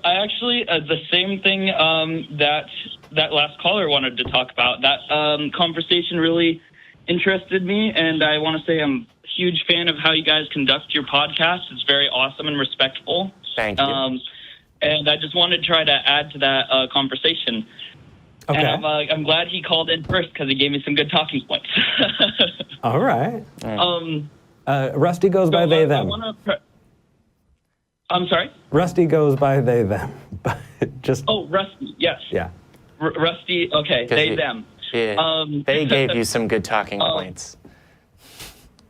I actually, the same thing that last caller wanted to talk about. That conversation really interested me, and I want to say I'm a huge fan of how you guys conduct your podcast. It's very awesome and respectful. Thank you. And I just wanted to try to add to that conversation. Okay. And I'm glad he called in first because he gave me some good talking points. All right. Rusty goes by they, them. I'm sorry? Rusty goes by they, them. Rusty, yes. Yeah. Rusty, okay, they, them. Yeah, they gave you some good talking points.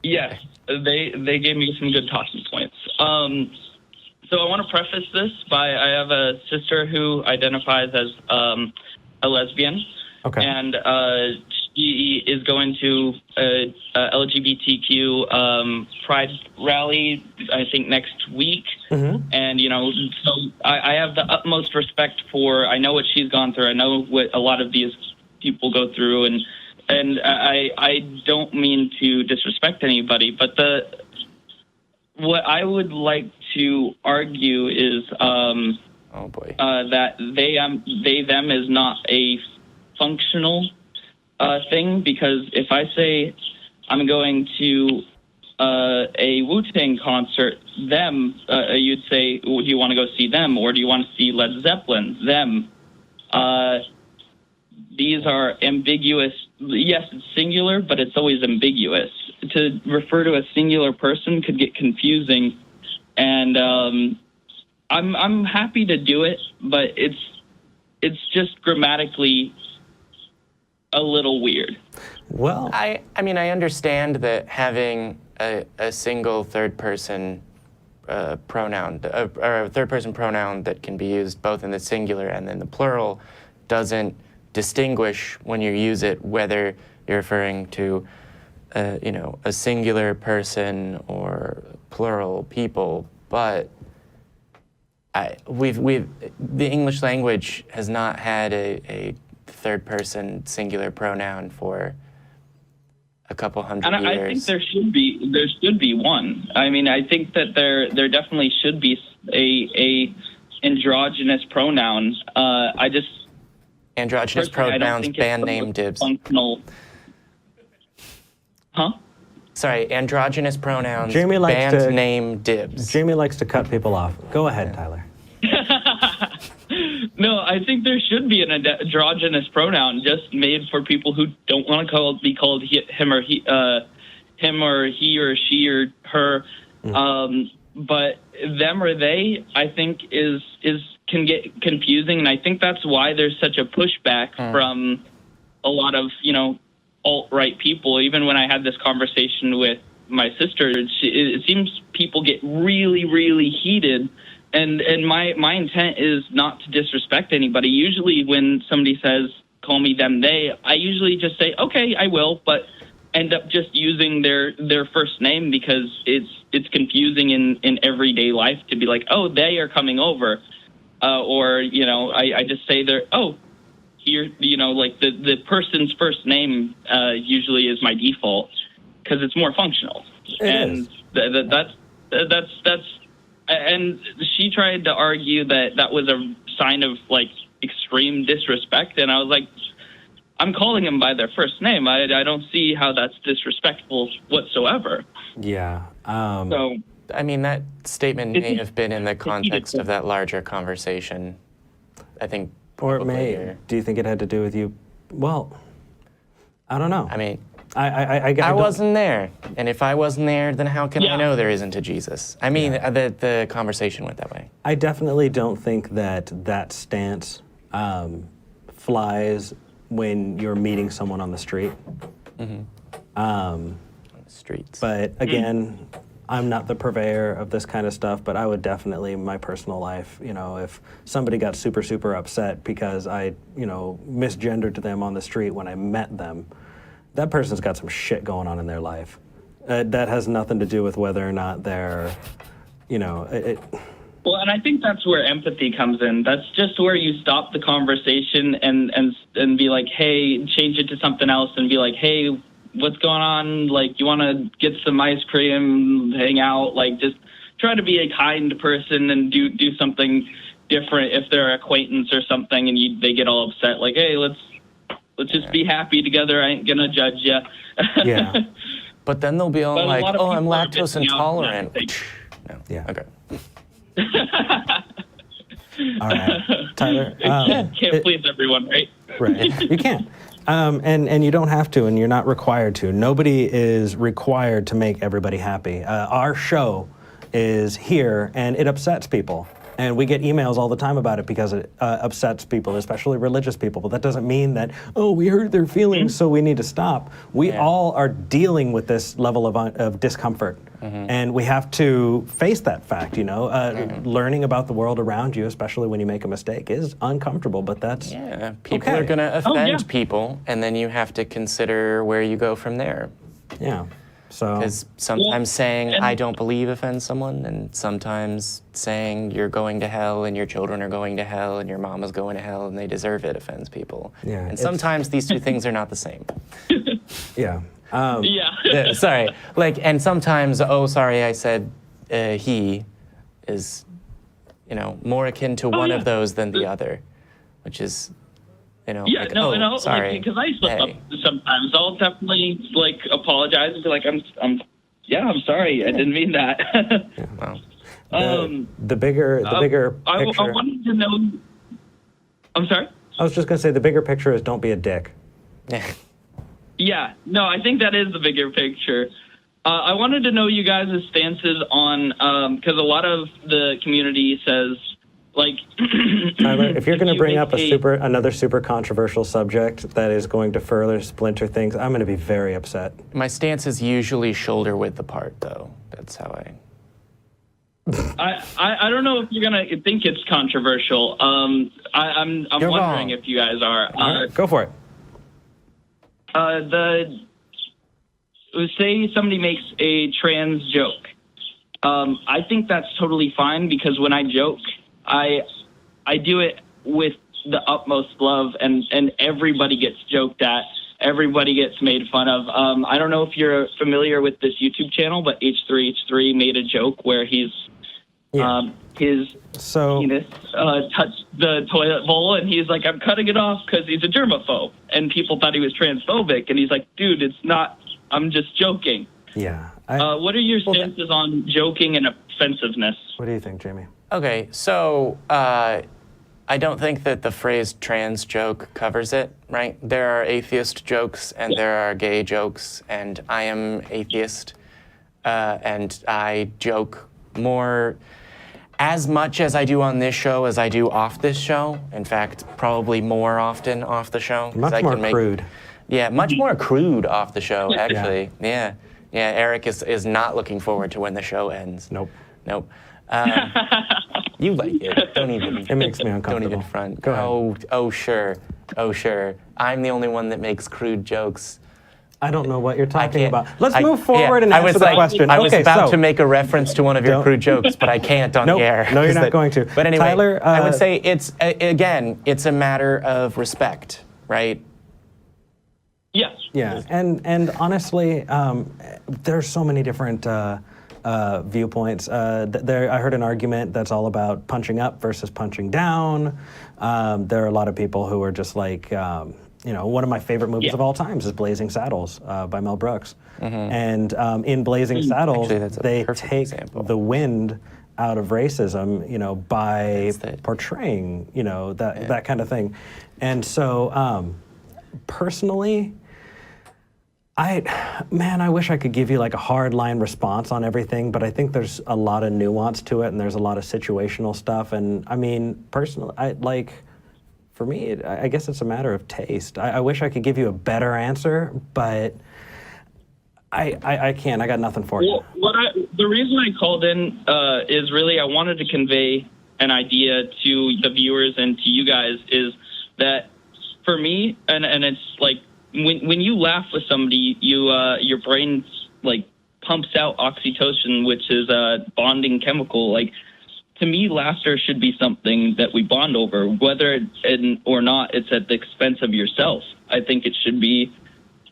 Yes, they gave me some good talking points. So I want to preface this by I have a sister who identifies as a lesbian. Okay. And she is going to a LGBTQ pride rally, I think, next week. Mm-hmm. And, so I have the utmost respect for, I know what she's gone through. I know what a lot of these people go through. And I don't mean to disrespect anybody, but what I would like to argue is that they, them is not a functional thing, because if I say I'm going to a Wu-Tang concert, them, you'd say, do you want to go see them, or do you want to see Led Zeppelin? Them. These are ambiguous. Yes, it's singular, but it's always ambiguous. To refer to a singular person could get confusing, and I'm happy to do it, but it's just grammatically a little weird. Well, I mean, I understand that having a single third-person pronoun, or a third-person pronoun that can be used both in the singular and in the plural, doesn't distinguish when you use it whether you're referring to, a singular person or plural people. But the English language has not had a third-person singular pronoun for a couple hundred years. And I think there should be one. I mean, I think that there definitely should be a androgynous pronoun. Androgynous pronouns, band name dibs. Functional. Huh? Sorry, androgynous pronouns, band name dibs. Jamie likes to cut people off. Go ahead, Tyler. No, I think there should be an androgynous pronoun just made for people who don't want to be called him or he or she or her. But them or they, I think, can get confusing, and I think that's why there's such a pushback from a lot of alt-right people. Even when I had this conversation with my sister, it seems people get really, really heated. And my intent is not to disrespect anybody. Usually when somebody says, call me them, they, I usually just say, okay, I will, but end up just using their first name because it's confusing in everyday life to be like, oh, they are coming over. Or, I just say here, like the person's first name usually is my default because it's more functional. That's and she tried to argue that was a sign of like extreme disrespect, and I was like, I'm calling them by their first name. I don't see how that's disrespectful whatsoever. Yeah. So I mean, that statement may have been in the context of that larger conversation. I think. Or it may. Do you think it had to do with you? Well, I don't know. I mean, I wasn't there, and if I wasn't there, then how can I know there isn't a Jesus? I mean, the conversation went that way. I definitely don't think that stance flies when you're meeting someone on the street. Mm-hmm. On the streets. But again, I'm not the purveyor of this kind of stuff, but I would definitely, in my personal life, if somebody got super, super upset because I, misgendered them on the street when I met them, that person's got some shit going on in their life. That has nothing to do with whether or not they're, Well, and I think that's where empathy comes in. That's just where you stop the conversation and be like, hey, change it to something else and be like, hey, what's going on? Like, you want to get some ice cream, hang out, like just try to be a kind person and do something different if they're an acquaintance or something, and they get all upset, like, hey, let's just be happy together. I ain't gonna judge you. Yeah. But then they'll be all like, oh, I'm lactose intolerant. No. Yeah. Okay. All right, Tyler. Can't please everyone, right? Right. You can't. And you don't have to, and you're not required to. Nobody is required to make everybody happy. Our show is here, and it upsets people. And we get emails all the time about it because it upsets people, especially religious people. But that doesn't mean that, oh, we hurt their feelings, so we need to stop. We all are dealing with this level of discomfort. And we have to face that fact, you know. Learning about the world around you, especially when you make a mistake, is uncomfortable, but that's people are going to offend people, and then you have to consider where you go from there. Yeah. So, because sometimes saying I don't believe offends someone, and sometimes saying you're going to hell and your children are going to hell and your mama's going to hell and they deserve it offends people. Yeah, and sometimes these two things are not the same. Yeah. Sorry. Like, and sometimes, oh, sorry, I said he is, you know, more akin to one of those than the other, which is, you know, yeah, like, no, oh, and I'll, sorry. like, because I slip up sometimes. I'll definitely like apologize and be like, I'm sorry, I didn't mean that. Well, the bigger picture. I wanted to know. I'm sorry. I was just gonna say the bigger picture is don't be a dick. Yeah, no, I think that is the bigger picture. I wanted to know you guys' stances on because a lot of the community says. Like, Tyler, if you're going to bring up another super controversial subject that is going to further splinter things, I'm going to be very upset. My stance is usually shoulder width apart, though. That's how I don't know if you're going to think it's controversial. I'm wondering wrong. if you guys are. All right, go for it. Say somebody makes a trans joke. I think that's totally fine because when I joke, I do it with the utmost love, and everybody gets joked at. Everybody gets made fun of. I don't know if you're familiar with this YouTube channel, but H3H3 made a joke where his penis touched the toilet bowl, and he's like, I'm cutting it off because he's a germaphobe. And people thought he was transphobic, and he's like, dude, it's not. I'm just joking. Yeah. What are your stances on joking and offensiveness? What do you think, Jamie? Okay, so I don't think that the phrase trans joke covers it, right? There are atheist jokes and there are gay jokes, and I am atheist, and I joke more as much as I do on this show as I do off this show. In fact, probably more often off the show. Much more crude. Yeah, much more crude off the show, actually. Yeah, Eric is not looking forward to when the show ends. Nope. You like it. Don't even. It makes me uncomfortable. Don't even front. Go ahead. Oh, sure. I'm the only one that makes crude jokes. I don't know what you're talking about. Let's move forward and answer the question. I was about to make a reference to one of your crude jokes, but I can't on the air. No, you're not going to. But anyway, Tyler, I would say it's a matter of respect, right? Yes. Yeah, and honestly, there's so many different viewpoints. I heard an argument that's all about punching up versus punching down. There are a lot of people who are just like, one of my favorite movies of all times is Blazing Saddles by Mel Brooks. And in Blazing Saddles, they take the wind out of racism, by portraying, that kind of thing. And so, personally, I wish I could give you like a hard line response on everything, but I think there's a lot of nuance to it and there's a lot of situational stuff. And I mean, personally, for me, I guess it's a matter of taste. I wish I could give you a better answer, but I can't. I got nothing for you. The reason I called in is really I wanted to convey an idea to the viewers and to you guys is that for me, and it's like, when you laugh with somebody, your brain like pumps out oxytocin, which is a bonding chemical. Like, to me, laughter should be something that we bond over, whether or not it's at the expense of yourself. I think it should be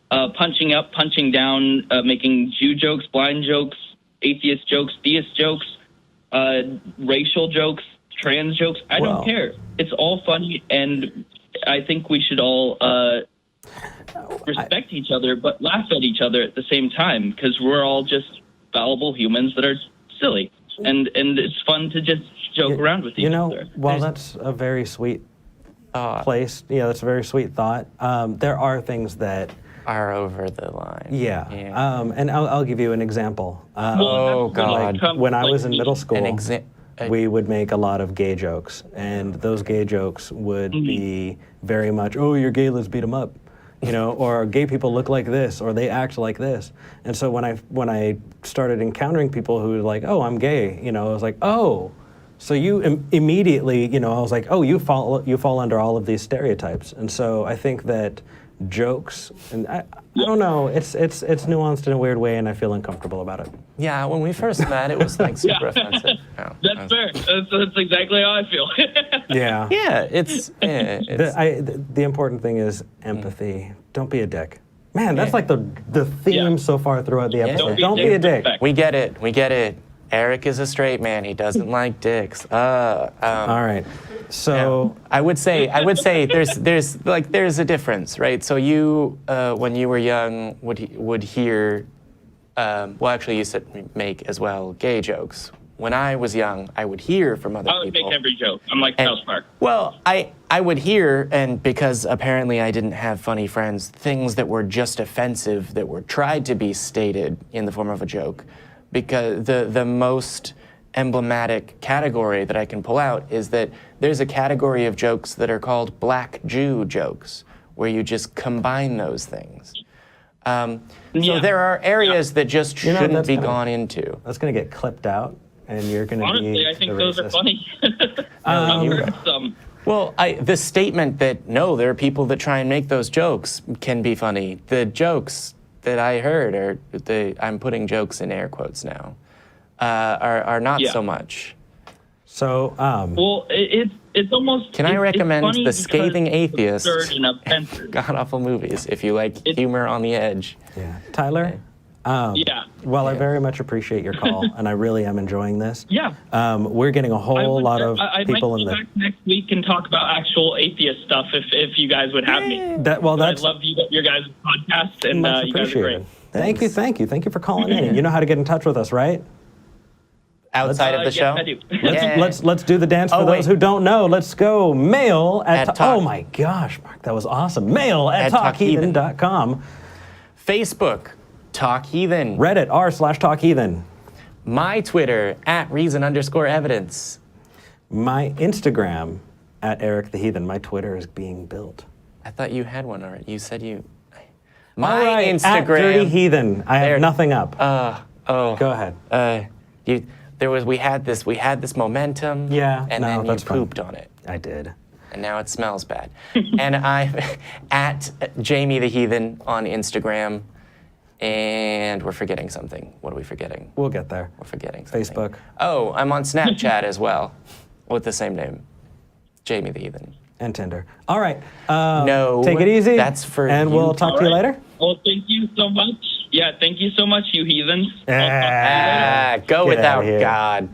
punching up, punching down, making Jew jokes, blind jokes, atheist jokes, theist jokes. racial jokes, trans jokes. I don't care. It's all funny, and I think we should all respect each other, but laugh at each other at the same time, because we're all just fallible humans that are silly, and it's fun to just joke around with each other. Well, that's a very sweet place. Yeah, that's a very sweet thought. There are things that are over the line. Yeah. And I'll give you an example. Oh, God. Like, when I was in middle school, we would make a lot of gay jokes, and those gay jokes would be very much, oh, you're gay, let's beat them up, you know, or gay people look like this, or they act like this. And so when I started encountering people who were like, oh, I'm gay, you know, I was like, oh, so you immediately, you know, I was like, oh, you fall under all of these stereotypes. And so I think that jokes, and I don't know, it's nuanced in a weird way, and I feel uncomfortable about it. Yeah, when we first met, it was like super offensive. No, that's fair. That's exactly how I feel. Yeah. Yeah, the important thing is empathy. Don't be a dick. Man, that's like the theme so far throughout the episode. Don't be a dick. We get it. Eric is a straight man. He doesn't like dicks. All right. So I would say there's a difference, right? So you when you were young would hear well, actually you said make as well gay jokes. When I was young, I would hear from other people. I would make every joke. I'm like South Park. Well, I would hear, and because apparently I didn't have funny friends, things that were just offensive that were tried to be stated in the form of a joke. Because the most emblematic category that I can pull out is that there's a category of jokes that are called Black Jew jokes, where you just combine those things. So there are areas that just shouldn't be gone into. That's going to get clipped out, and you're going to be honestly, I think those are funny. I've heard some. Well, the statement that, no, there are people that try and make those jokes can be funny. The jokes that I heard I'm putting jokes in air quotes now, are not so much. So, well, it's almost. Can I recommend The Scathing Atheist? Absurd God-awful movies if you like humor on the edge. Yeah, Tyler. Well, I very much appreciate your call, and I really am enjoying this. Yeah. We're getting a whole lot of people in the. I might come back next week and talk about actual atheist stuff if you guys would have me. I love your guys' podcast, and you guys are great. Thank you for calling in. You know how to get in touch with us, right? Outside of the show? Yes, I do. Let's do the dance for those who don't know. Let's go. Mail at oh my gosh, Mark, that was awesome. Mail at talkheathen.com. Facebook, Talk Heathen. Reddit, r/talkheathen. My Twitter, @reason_evidence. My Instagram, @Eric the Heathen. My Twitter is being built. I thought you had one already. You said you. My Instagram. @Dirty Heathen. I have nothing up. Go ahead. We had this momentum. Yeah. And then you pooped on it. I did. And now it smells bad. And I @Jamie the Heathen on Instagram. And we're forgetting something. What are we forgetting? We'll get there. We're forgetting something. Facebook. Oh, I'm on Snapchat as well, with the same name, Jamie the Heathen. And Tinder. All right. No. Take it easy. That's for And we'll talk to you later. Well, thank you so much. Yeah, thank you so much, you heathens. Go without God.